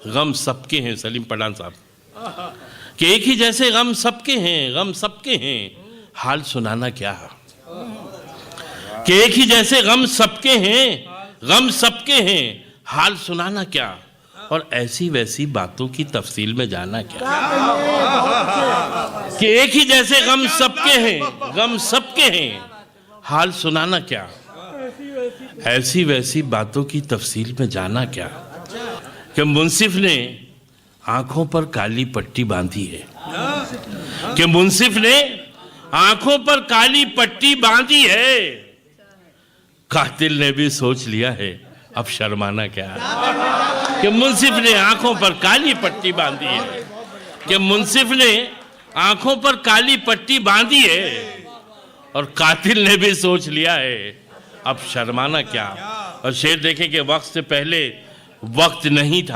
गम सबके हैं, सलीम पठान साहब, कि एक ही जैसे गम सबके हैं, गम सबके हैं, हाल सुनाना क्या। कि एक ही जैसे गम सबके हैं, गम सबके हैं, हाल सुनाना क्या, और ऐसी वैसी बातों की तफसील में जाना क्या। कि एक ही जैसे गम सबके हैं, गम सबके हैं, हाल सुनाना क्या, ऐसी वैसी बातों की तफसील में जाना क्या। कि मुंसिफ ने आंखों पर काली पट्टी बांधी है, कि मुंसिफ ने आंखों पर काली पट्टी बांधी है, कातिल ने भी सोच लिया है अब शर्माना क्या। कि मुंसिफ ने आंखों पर काली पट्टी बांधी है, कि मुंसिफ ने आंखों पर काली पट्टी बांधी है, और कातिल ने भी सोच लिया है अब शर्माना क्या। और शेर देखें कि वक्त से पहले वक्त नहीं था,